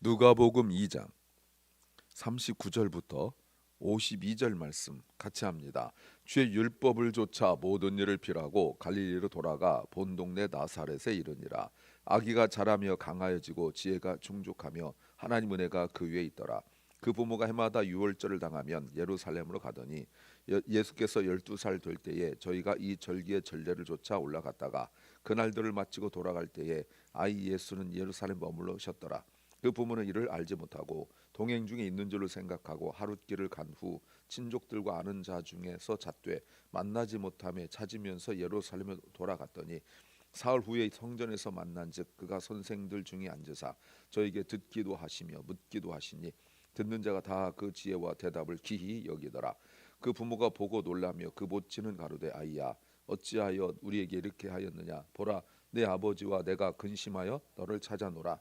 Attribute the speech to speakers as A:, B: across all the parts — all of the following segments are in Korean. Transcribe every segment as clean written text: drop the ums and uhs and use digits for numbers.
A: 누가복음 2장 39절부터 52절 말씀 같이 합니다. 주의 율법을 조차 모든 일을 필하고 갈릴리로 돌아가 본 동네 나사렛에 이르니라. 아기가 자라며 강하여지고 지혜가 충족하며 하나님 은혜가 그 위에 있더라. 그 부모가 해마다 유월절을 당하면 예루살렘으로 가더니 예수께서 12살 될 때에 저희가 이 절기의 전례를 좇아 올라갔다가 그날들을 마치고 돌아갈 때에 아이 예수는 예루살렘 머물러셨더라. 그 부모는 이를 알지 못하고 동행 중에 있는 줄로 생각하고 하룻길을 간 후 친족들과 아는 자 중에서 잣되 만나지 못하며 찾으면서 예루살렘에 돌아갔더니 사흘 후에 성전에서 만난즉 그가 선생들 중에 앉으사 저에게 듣기도 하시며 묻기도 하시니 듣는 자가 다 그 지혜와 대답을 기히 여기더라. 그 부모가 보고 놀라며 그 모친은 가로되 아이야 어찌하여 우리에게 이렇게 하였느냐 보라 내 아버지와 내가 근심하여 너를 찾아노라.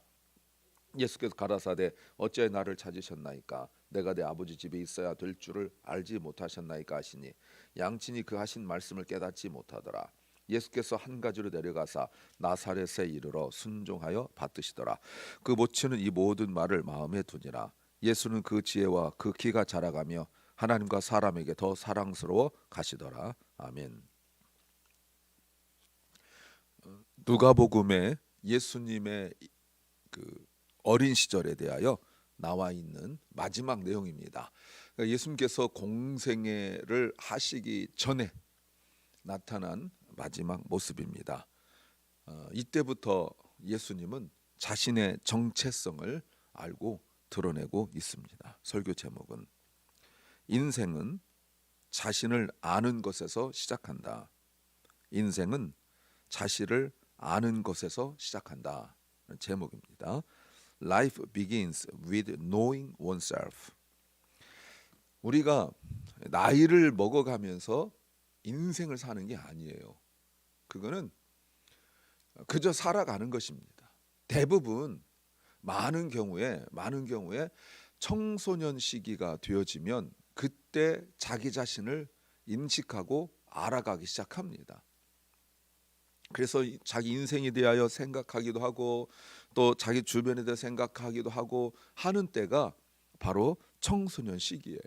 A: 예수께서 가라사대 어찌하여 나를 찾으셨나이까 내가 내 아버지 집에 있어야 될 줄을 알지 못하셨나이까 하시니 양친이 그 하신 말씀을 깨닫지 못하더라. 예수께서 한 가지로 내려가사 나사렛에 이르러 순종하여 받드시더라. 그 모친은 이 모든 말을 마음에 두니라. 예수는 그 지혜와 그 키가 자라가며 하나님과 사람에게 더 사랑스러워 가시더라. 아멘. 누가복음에 예수님의 그 어린 시절에 대하여 나와 있는 마지막 내용입니다. 그러니까 예수님께서 공생애를 하시기 전에 나타난 마지막 모습입니다. 이때부터 예수님은 자신의 정체성을 알고 드러내고 있습니다. 설교 제목은 인생은 자신을 아는 것에서 시작한다. 인생은 자신을 아는 것에서 시작한다. 제목입니다. Life begins with knowing oneself. 우리가 나이를 먹어가면서 인생을 사는 게 아니에요. 그거는 그저 살아가는 것입니다. 대부분 많은 경우에 청소년 시기가 되어지면 그때 자기 자신을 인식하고 알아가기 시작합니다. 그래서 자기 인생에 대하여 생각하기도 하고 또 자기 주변에 대해 생각하기도 하고 하는 때가 바로 청소년 시기예요.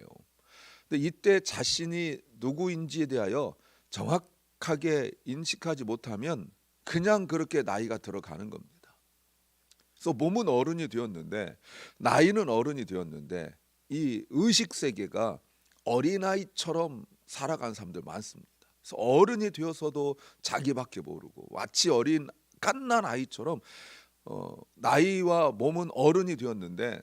A: 근데 이때 자신이 누구인지에 대하여 정확하게 인식하지 못하면 그냥 그렇게 나이가 들어가는 겁니다. 그래서 몸은 어른이 되었는데 나이는 어른이 되었는데 이 의식 세계가 어린아이처럼 살아가는 사람들 많습니다. 그래서 어른이 되어서도 자기밖에 모르고 마치 어린 갓난 아이처럼 나이와 몸은 어른이 되었는데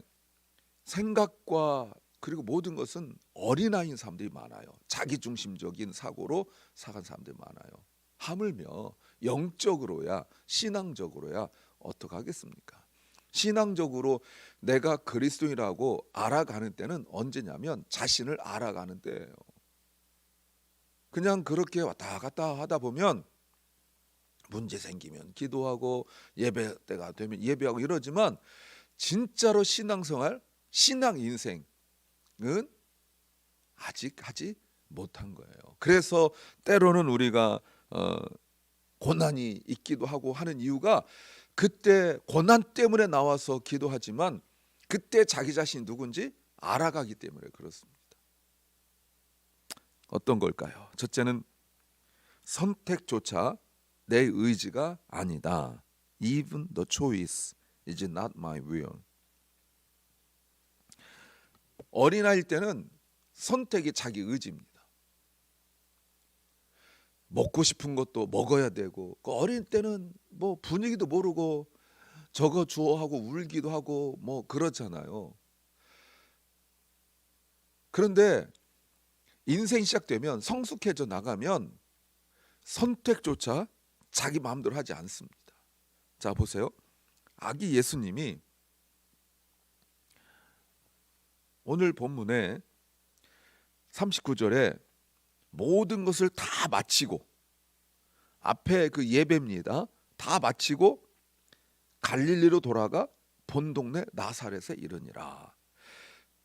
A: 생각과 그리고 모든 것은 어린아이인 사람들이 많아요. 자기중심적인 사고로 살아간 사람들이 많아요. 하물며 영적으로야 신앙적으로야 어떻게 하겠습니까? 신앙적으로 내가 그리스도인이라고 알아가는 때는 언제냐면 자신을 알아가는 때예요. 그냥 그렇게 왔다 갔다 하다 보면 문제 생기면 기도하고 예배 때가 되면 예배하고 이러지만 진짜로 신앙생활, 신앙 인생은 아직 하지 못한 거예요. 그래서 때로는 우리가 고난이 있기도 하고 하는 이유가 그때 고난 때문에 나와서 기도하지만 그때 자기 자신이 누군지 알아가기 때문에 그렇습니다. 어떤 걸까요? 첫째는 선택조차 내 의지가 아니다. Even the choice is not my will. 어린아이일 때는 선택이 자기 의지입니다. 먹고 싶은 것도 먹어야 되고 어린 때는 뭐 분위기도 모르고 저거 주워 하고 울기도 하고 뭐 그렇잖아요. 그런데 인생이 시작되면 성숙해져 나가면 선택조차 자기 마음대로 하지 않습니다. 자 보세요. 아기 예수님이 오늘 본문에 39절에 모든 것을 다 마치고 앞에 그 예배입니다. 다 마치고 갈릴리로 돌아가 본 동네 나사렛에 이르니라.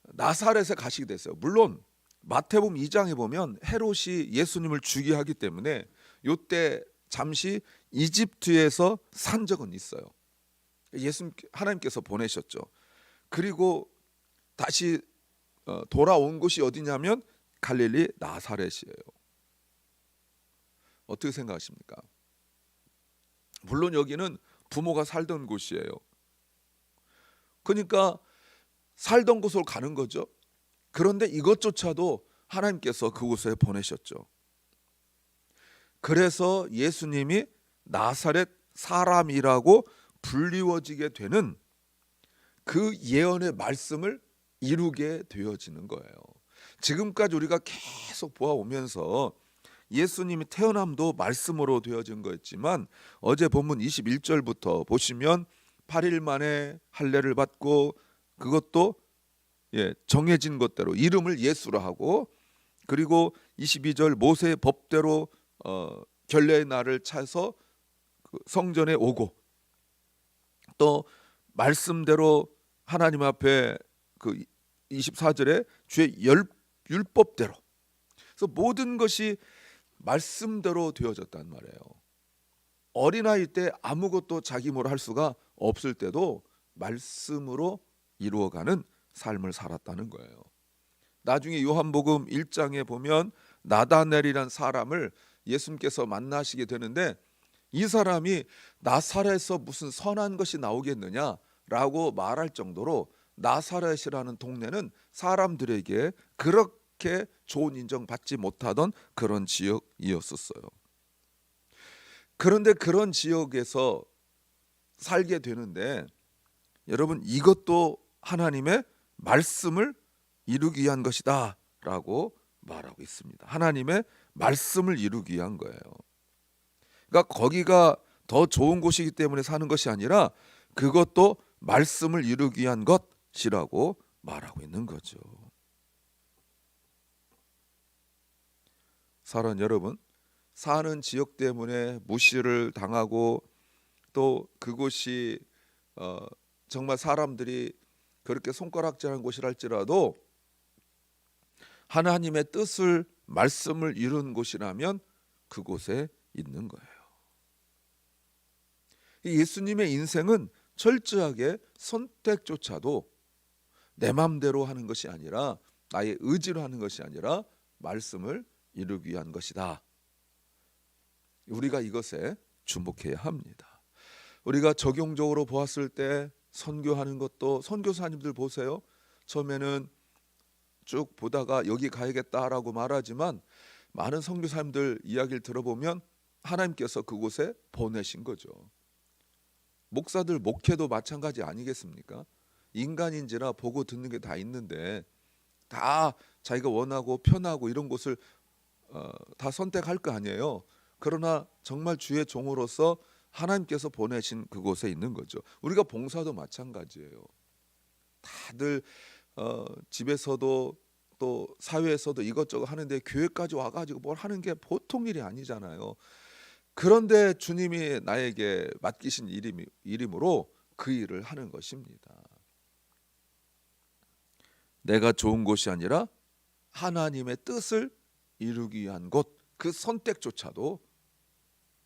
A: 나사렛에 가시게 됐어요. 물론 마태복음 2장에 보면 헤롯이 예수님을 죽이게 하기 때문에 이때 잠시 이집트에서 산 적은 있어요. 하나님께서 보내셨죠. 그리고 다시 돌아온 곳이 어디냐면 갈릴리 나사렛이에요. 어떻게 생각하십니까? 물론 여기는 부모가 살던 곳이에요. 그러니까 살던 곳으로 가는 거죠. 그런데 이것조차도 하나님께서 그곳에 보내셨죠. 그래서 예수님이 나사렛 사람이라고 불리워지게 되는 그 예언의 말씀을 이루게 되어지는 거예요. 지금까지 우리가 계속 보아오면서 예수님이 태어남도 말씀으로 되어진 거였지만 어제 본문 21절부터 보시면 8일 만에 할례를 받고 그것도 정해진 것대로 이름을 예수라 하고, 그리고 22절 모세의 법대로 결례의 날을 차서 그 성전에 오고, 또 말씀대로 하나님 앞에 그 24절에 주의 율법대로, 그래서 모든 것이 말씀대로 되어졌단 말이에요. 어린아이 때 아무것도 자기 힘으로 할 수가 없을 때도 말씀으로 이루어가는 삶을 살았다는 거예요. 나중에 요한복음 1장에 보면 나다넬이란 사람을 예수님께서 만나시게 되는데, 이 사람이 나사렛에서 무슨 선한 것이 나오겠느냐라고 말할 정도로 나사렛이라는 동네는 사람들에게 그렇게 좋은 인정 받지 못하던 그런 지역이었었어요. 그런데 그런 지역에서 살게 되는데, 여러분, 이것도 하나님의 말씀을 이루기 위한 것이다 라고 말하고 있습니다. 하나님의 말씀을 이루기 위한 거예요. 그러니까 거기가 더 좋은 곳이기 때문에 사는 것이 아니라 그것도 말씀을 이루기 위한 것이라고 말하고 있는 거죠. 사랑하는 여러분, 사는 지역 때문에 무시를 당하고 또 그곳이 정말 사람들이 그렇게 손가락질하는 곳이랄지라도 하나님의 뜻을 말씀을 이룬 곳이라면 그곳에 있는 거예요. 예수님의 인생은 철저하게 선택조차도 내 마음대로 하는 것이 아니라, 나의 의지로 하는 것이 아니라 말씀을 이루기 위한 것이다. 우리가 이것에 주목해야 합니다. 우리가 적용적으로 보았을 때 선교하는 것도, 선교사님들 보세요. 처음에는 쭉 보다가 여기 가야겠다라고 말하지만 많은 선교사님들 이야기를 들어보면 하나님께서 그곳에 보내신 거죠. 목사들 목회도 마찬가지 아니겠습니까? 인간인지라 보고 듣는 게 다 있는데 다 자기가 원하고 편하고 이런 곳을 다 선택할 거 아니에요. 그러나 정말 주의 종으로서 하나님께서 보내신 그곳에 있는 거죠. 우리가 봉사도 마찬가지예요. 다들 집에서도 또 사회에서도 이것저것 하는데 교회까지 와가지고 뭘 하는 게 보통 일이 아니잖아요. 그런데 주님이 나에게 맡기신 일이므로 그 일을 하는 것입니다. 내가 좋은 곳이 아니라 하나님의 뜻을 이루기 위한 곳, 그 선택조차도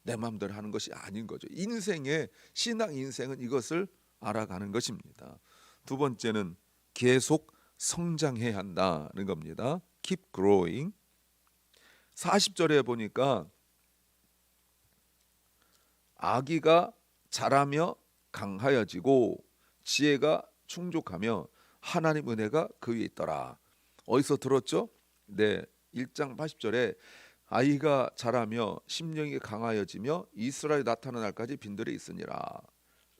A: 내 마음대로 하는 것이 아닌 거죠. 인생의 신앙 인생은 이것을 알아가는 것입니다. 두 번째는 계속 성장해야 한다는 겁니다. Keep growing. 40절에 보니까 아기가 자라며 강하여지고 지혜가 충족하며 하나님 은혜가 그 위에 있더라. 어디서 들었죠? 네, 1장 80절에 아이가 자라며 심령이 강하여지며 이스라엘 나타난 날까지 빈들에 있으니라.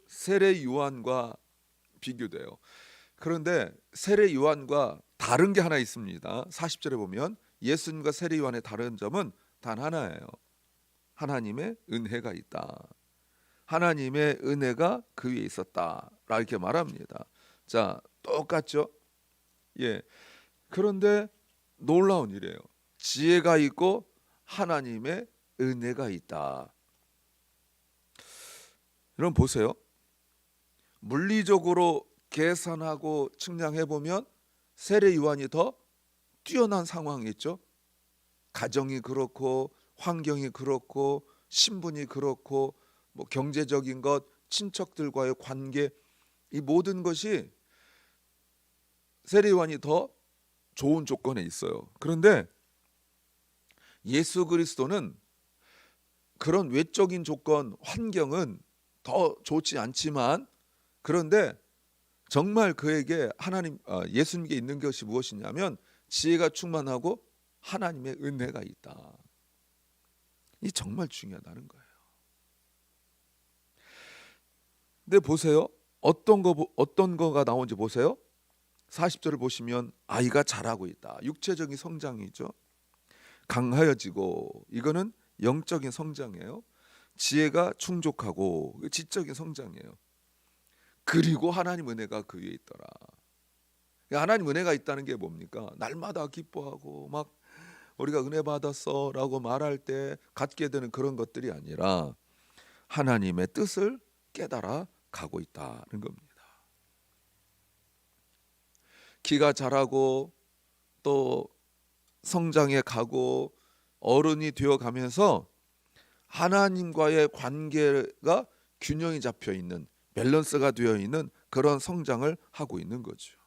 A: 세례 요한과 비교돼요. 그런데 세례 요한과 다른 게 하나 있습니다. 40절에 보면 예수님과 세례 요한의 다른 점은 단 하나예요. 하나님의 은혜가 있다. 하나님의 은혜가 그 위에 있었다. 이렇게 말합니다. 자, 똑같죠? 예. 그런데 놀라운 일이에요. 지혜가 있고 하나님의 은혜가 있다. 여러분 보세요. 물리적으로 계산하고 측량해 보면 세례 요한이 더 뛰어난 상황이 있죠. 가정이 그렇고 환경이 그렇고 신분이 그렇고 뭐 경제적인 것, 친척들과의 관계, 이 모든 것이 세례요한이 더 좋은 조건에 있어요. 그런데 예수 그리스도는 그런 외적인 조건, 환경은 더 좋지 않지만, 그런데 정말 그에게 예수님께 있는 것이 무엇이냐면 지혜가 충만하고 하나님의 은혜가 있다. 이 정말 중요하다는 거예요. 근데 보세요. 어떤 거가 나온지 보세요. 40절을 보시면 아이가 자라고 있다. 육체적인 성장이죠. 강하여지고, 이거는 영적인 성장이에요. 지혜가 충족하고, 지적인 성장이에요. 그리고 하나님 은혜가 그 위에 있더라. 하나님 은혜가 있다는 게 뭡니까? 날마다 기뻐하고 막 우리가 은혜 받았어 라고 말할 때 갖게 되는 그런 것들이 아니라 하나님의 뜻을 깨달아 가고 있다는 겁니다. 키가 자라고 또 성장해 가고 어른이 되어 가면서 하나님과의 관계가 균형이 잡혀 있는, 밸런스가 되어 있는 그런 성장을 하고 있는 거죠.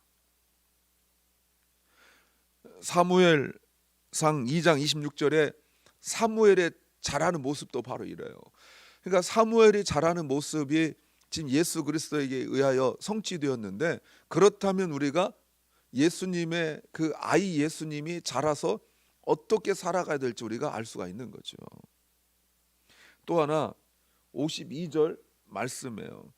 A: 사무엘상 2장 26절에 사무엘의 자라는 모습도 바로 이래요. 그러니까 사무엘이 자라는 모습이 지금 예수 그리스도에게 의하여 성취되었는데, 그렇다면 우리가 예수님의 그 아이 예수님이 자라서 어떻게 살아가야 될지 우리가 알 수가 있는 거죠. 또 하나 52절 말씀이에요.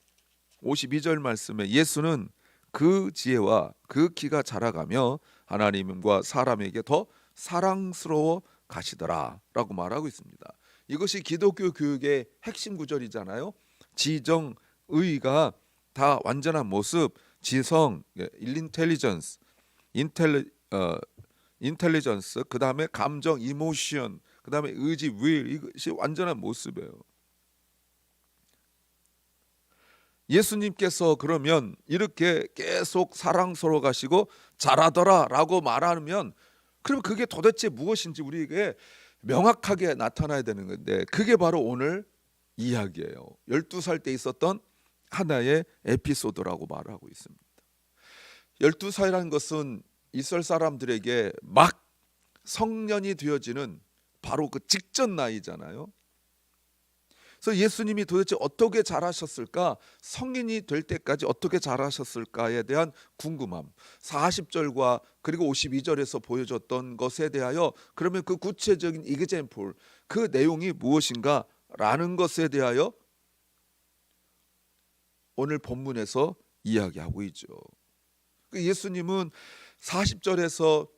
A: 52절 말씀에 예수는 그 지혜와 그 키가 자라가며 하나님과 사람에게 더 사랑스러워 가시더라 라고 말하고 있습니다. 이것이 기독교 교육의 핵심 구절이잖아요. 지정, 의가 다 완전한 모습, 지성, 인텔리전스, 그 다음에 감정, 이모션, 그 다음에 의지, will, 이것이 완전한 모습이에요. 예수님께서 그러면 이렇게 계속 사랑스러워 가시고 잘하더라 라고 말하면, 그럼 그게 도대체 무엇인지 우리에게 명확하게 나타나야 되는 건데, 그게 바로 오늘 이야기예요. 12살 때 있었던 하나의 에피소드라고 말하고 있습니다. 12살이라는 것은 이스라엘 사람들에게 막 성년이 되어지는 바로 그 직전 나이잖아요. 그래서 예수님이 도대체 어떻게 자라셨을까, 성인이 될 때까지 어떻게 자라셨을까에 대한 궁금함, 40절과 그리고 52절에서 보여줬던 것에 대하여, 그러면 그 구체적인 example, 그 내용이 무엇인가 라는 것에 대하여 오늘 본문에서 이야기하고 있죠. 예수님은 40절에서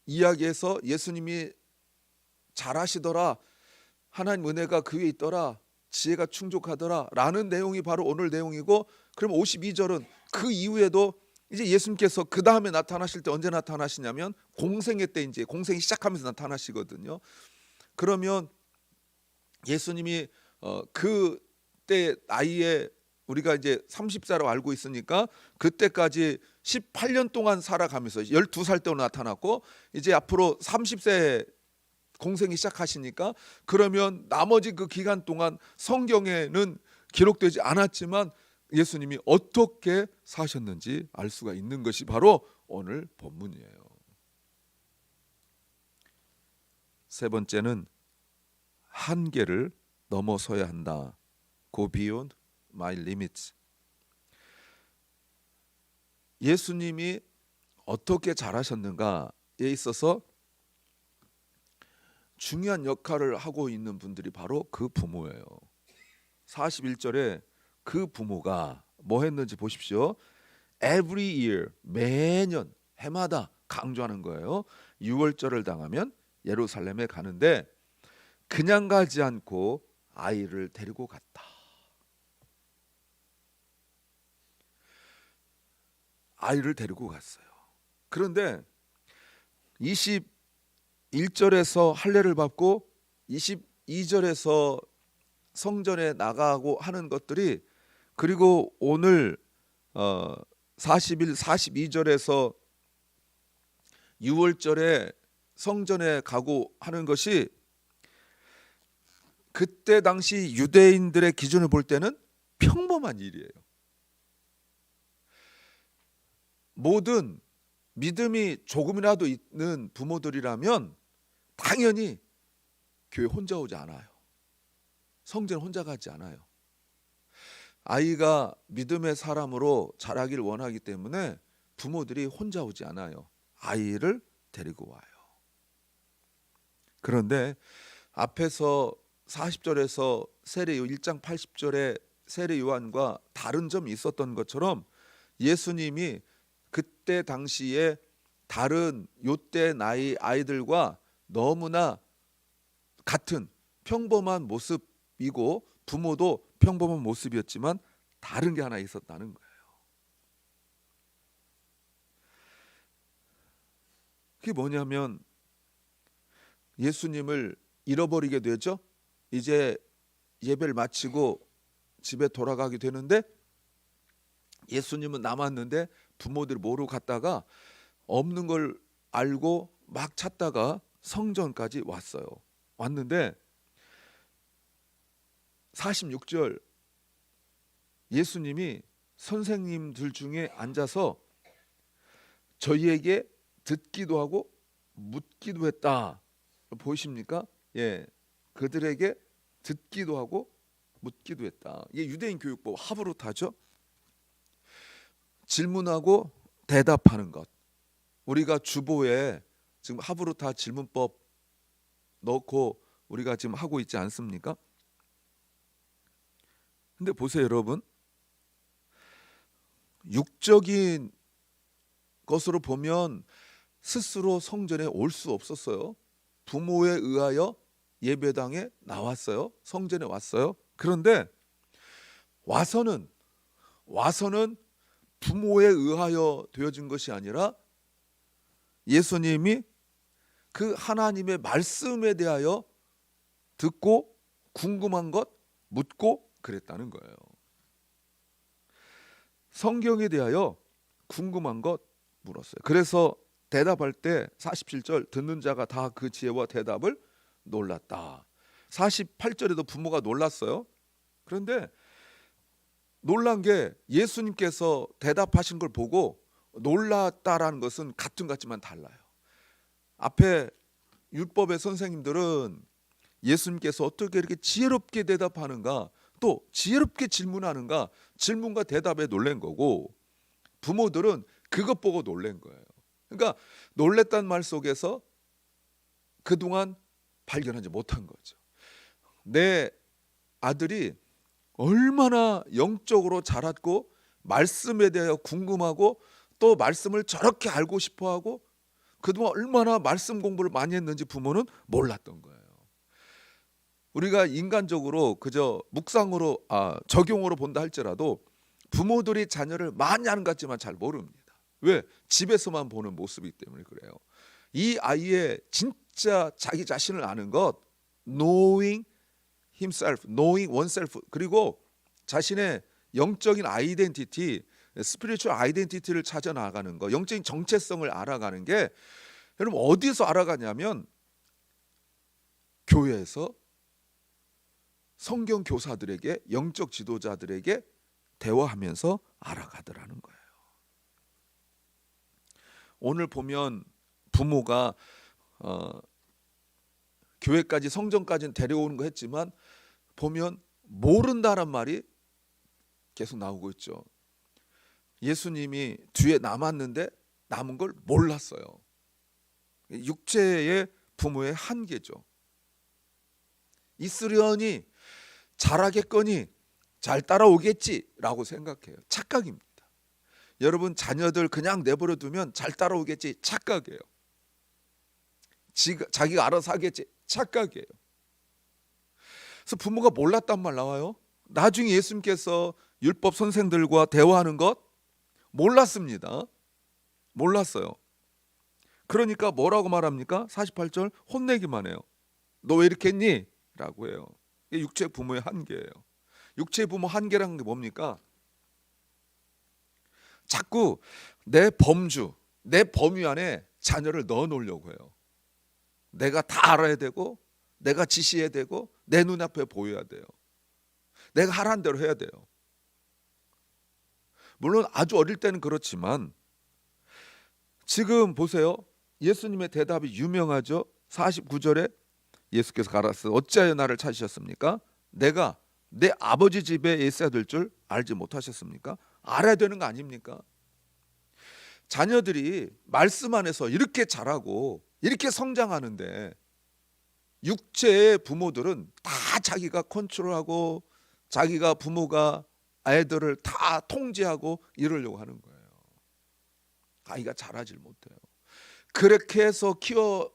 A: 이야기해서 예수님이 잘하시더라, 하나님 은혜가 그 위에 있더라, 지혜가 충족하더라 라는 내용이 바로 오늘 내용이고, 그럼 52절은 그 이후에도 이제 예수님께서 그 다음에 나타나실 때 언제 나타나시냐면 공생애 때, 이제 공생이 시작하면서 나타나시거든요. 그러면 예수님이 그때 나이에 우리가 이제 30세라고 알고 있으니까 그때까지 18년 동안 살아가면서 12살 때로 나타났고, 이제 앞으로 30세 공생이 시작하시니까, 그러면 나머지 그 기간 동안 성경에는 기록되지 않았지만 예수님이 어떻게 사셨는지 알 수가 있는 것이 바로 오늘 본문이에요. 세 번째는 한계를 넘어서야 한다. Go beyond my limits. 예수님이 어떻게 잘하셨는가에 있어서 중요한 역할을 하고 있는 분들이 바로 그 부모예요. 41절에 그 부모가 뭐 했는지 보십시오. Every year, 매년, 해마다 강조하는 거예요. 유월절을 당하면 예루살렘에 가는데 그냥 가지 않고 아이를 데리고 갔다. 아이를 데리고 갔어요. 그런데 21절에서 할례를 받고 22절에서 성전에 나가고 하는 것들이, 그리고 오늘 41, 42절에서 6월절에 성전에 가고 하는 것이 그때 당시 유대인들의 기준을 볼 때는 평범한 일이에요. 모든 믿음이 조금이라도 있는 부모들이라면 당연히 교회 혼자 오지 않아요. 성전 혼자 가지 않아요. 아이가 믿음의 사람으로 자라기를 원하기 때문에 부모들이 혼자 오지 않아요. 아이를 데리고 와요. 그런데 앞에서 40절에서 세례 1장 80절에 세례 요한과 다른 점이 있었던 것처럼 예수님이 그때 당시에 다른 요때 나이 아이들과 너무나 같은 평범한 모습이고 부모도 평범한 모습이었지만 다른 게 하나 있었다는 거예요. 그게 뭐냐면 예수님을 잃어버리게 되죠. 이제 예배를 마치고 집에 돌아가게 되는데 예수님은 남았는데 부모들이 모르고 갔다가 없는 걸 알고 막 찾다가 성전까지 왔어요. 왔는데 46절 예수님이 선생님들 중에 앉아서 저희에게 듣기도 하고 묻기도 했다. 보이십니까? 예, 그들에게 듣기도 하고 묻기도 했다. 이게 유대인 교육법 하브루타죠. 질문하고 대답하는 것. 우리가 주보에 지금 하브루타 질문법 넣고 우리가 지금 하고 있지 않습니까? 근데 보세요, 여러분. 육적인 것으로 보면 스스로 성전에 올 수 없었어요. 부모에 의하여 예배당에 나왔어요. 성전에 왔어요. 그런데 와서는 부모에 의하여 되어진 것이 아니라 예수님이 그 하나님의 말씀에 대하여 듣고 궁금한 것 묻고 그랬다는 거예요. 성경에 대하여 궁금한 것 물었어요. 그래서 대답할 때 47절 듣는 자가 다 그 지혜와 대답을 놀랐다. 48절에도 부모가 놀랐어요. 그런데 놀란 게 예수님께서 대답하신 걸 보고 놀랐다라는 것은 같은 것 같지만 달라요. 앞에 율법의 선생님들은 예수님께서 어떻게 이렇게 지혜롭게 대답하는가, 또 지혜롭게 질문하는가, 질문과 대답에 놀란 거고, 부모들은 그것 보고 놀란 거예요. 그러니까 놀랬단 말 속에서 그동안 발견하지 못한 거죠. 내 아들이 얼마나 영적으로 자랐고 말씀에 대하여 궁금하고 또 말씀을 저렇게 알고 싶어하고 그동안 얼마나 말씀 공부를 많이 했는지 부모는 몰랐던 거예요. 우리가 인간적으로 그저 묵상으로 적용으로 본다 할지라도 부모들이 자녀를 많이 아는 것 같지만 잘 모릅니다. 왜? 집에서만 보는 모습이기 때문에 그래요. 이 아이의 진짜 자기 자신을 아는 것, knowing himself, knowing oneself, 그리고 자신의 영적인 아이덴티티, 스피리추얼 아이덴티티를 찾아 나가는 거, 영적인 정체성을 알아가는 게 여러분 어디서 알아가냐면 교회에서 성경 교사들에게, 영적 지도자들에게 대화하면서 알아가더라는 거예요. 오늘 보면 부모가 교회까지 성전까지는 데려오는 거 했지만 보면 모른다란 말이 계속 나오고 있죠. 예수님이 뒤에 남았는데 남은 걸 몰랐어요. 육체의 부모의 한계죠. 있으려니 잘하겠거니 잘 따라오겠지라고 생각해요. 착각입니다. 여러분 자녀들 그냥 내버려 두면 잘 따라오겠지, 착각이에요. 자기가 알아서 하겠지, 착각이에요. 그래서 부모가 몰랐단 말 나와요. 나중에 예수님께서 율법 선생들과 대화하는 것 몰랐습니다. 몰랐어요. 그러니까 뭐라고 말합니까? 48절 혼내기만 해요. 너 왜 이렇게 했니? 라고 해요. 이게 육체 부모의 한계예요. 육체 부모 한계라는 게 뭡니까? 자꾸 내 범주, 내 범위 안에 자녀를 넣어 놓으려고 해요. 내가 다 알아야 되고 내가 지시해야 되고 내 눈앞에 보여야 돼요. 내가 하라는 대로 해야 돼요. 물론 아주 어릴 때는 그렇지만 지금 보세요. 예수님의 대답이 유명하죠. 49절에 예수께서 가라사 어찌하여 나를 찾으셨습니까? 내가 내 아버지 집에 있어야 될 줄 알지 못하셨습니까? 알아야 되는 거 아닙니까? 자녀들이 말씀 안에서 이렇게 자라고 이렇게 성장하는데 육체의 부모들은 다 자기가 컨트롤하고 자기가 부모가 아이들을 다 통제하고 이러려고 하는 거예요. 아이가 자라질 못해요. 그렇게 해서 키워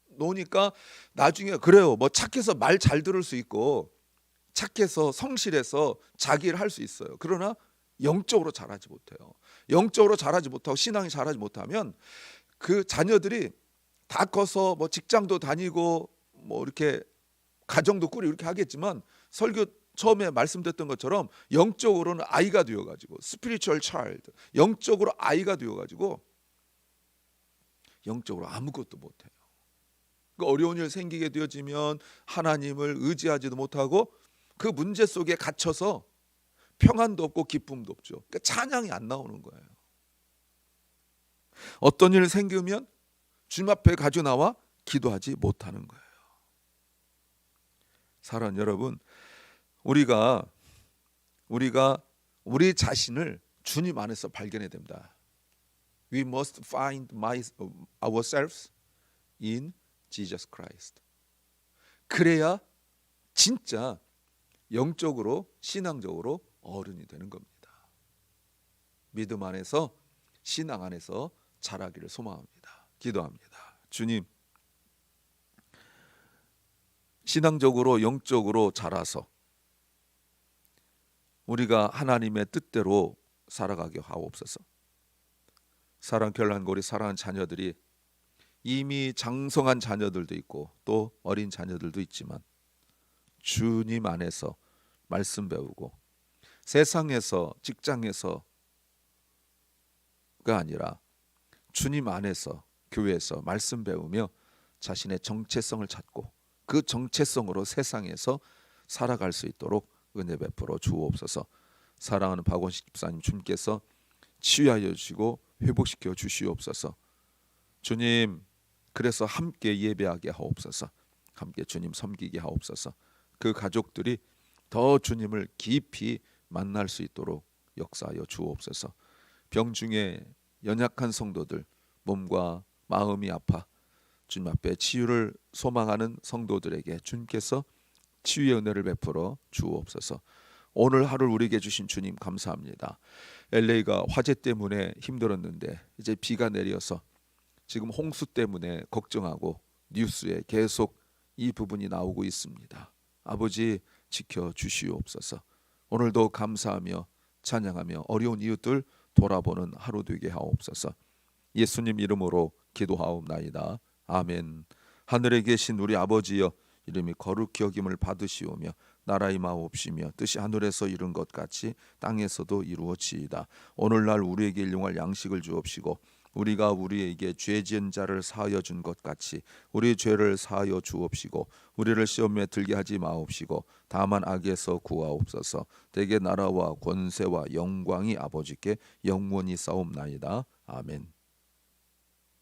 A: 놓으니까 나중에 그래요. 뭐 착해서 말 잘 들을 수 있고 착해서 성실해서 자기 일 할 수 있어요. 그러나 영적으로 자라지 못해요. 영적으로 자라지 못하고 신앙이 자라지 못하면 그 자녀들이 다 커서 뭐 직장도 다니고 뭐 이렇게 가정도 꾸리고 이렇게 하겠지만 설교 처음에 말씀드렸던 것처럼 영적으로는 아이가 되어가지고 스피리추얼 차일드, 영적으로 아이가 되어가지고 영적으로 아무것도 못해요. 그 어려운 일 생기게 되어지면 하나님을 의지하지도 못하고 그 문제 속에 갇혀서 평안도 없고 기쁨도 없죠. 그러니까 찬양이 안 나오는 거예요. 어떤 일 생기면 주님 앞에 가져 나와 기도하지 못하는 거예요. 사랑하는 여러분, 우리가 우리 자신을 주님 안에서 발견해야 됩니다. We must find ourselves in Jesus Christ. 그래야 진짜 영적으로 신앙적으로 어른이 되는 겁니다. 믿음 안에서 신앙 안에서 자라기를 소망합니다. 기도합니다. 주님, 신앙적으로 영적으로 자라서 우리가 하나님의 뜻대로 살아가게 하옵소서. 사랑 결혼한 우리 사랑하는 자녀들이 이미 장성한 자녀들도 있고 또 어린 자녀들도 있지만 주님 안에서 말씀 배우고 세상에서 직장에서가 아니라 주님 안에서 교회에서 말씀 배우며 자신의 정체성을 찾고 그 정체성으로 세상에서 살아갈 수 있도록 은혜 베풀어 주옵소서. 사랑하는 박원식 집사님, 주님께서 치유하여 주시고 회복시켜 주시옵소서. 주님, 그래서 함께 예배하게 하옵소서. 함께 주님 섬기게 하옵소서. 그 가족들이 더 주님을 깊이 만날 수 있도록 역사하여 주옵소서. 병중에 연약한 성도들, 몸과 마음이 아파 주님 앞에 치유를 소망하는 성도들에게 주님께서 치유의 은혜를 베풀어 주옵소서. 오늘 하루를 우리에게 주신 주님 감사합니다. LA가 화재 때문에 힘들었는데 이제 비가 내려서 지금 홍수 때문에 걱정하고 뉴스에 계속 이 부분이 나오고 있습니다. 아버지 지켜주시옵소서. 오늘도 감사하며 찬양하며 어려운 이웃들 돌아보는 하루 되게 하옵소서. 예수님 이름으로 기도하옵나이다. 아멘. 하늘에 계신 우리 아버지여, 이름이 거룩히 여김을 받으시오며 나라 임하옵시며 뜻이 하늘에서 이룬 것 같이 땅에서도 이루어지이다. 오늘날 우리에게 일용할 양식을 주옵시고 우리가 우리에게 죄 지은 자를 사하여 준 것 같이 우리 죄를 사하여 주옵시고 우리를 시험에 들게 하지 마옵시고 다만 악에서 구하옵소서. 대개 나라와 권세와 영광이 아버지께 영원히 싸움나이다. 아멘.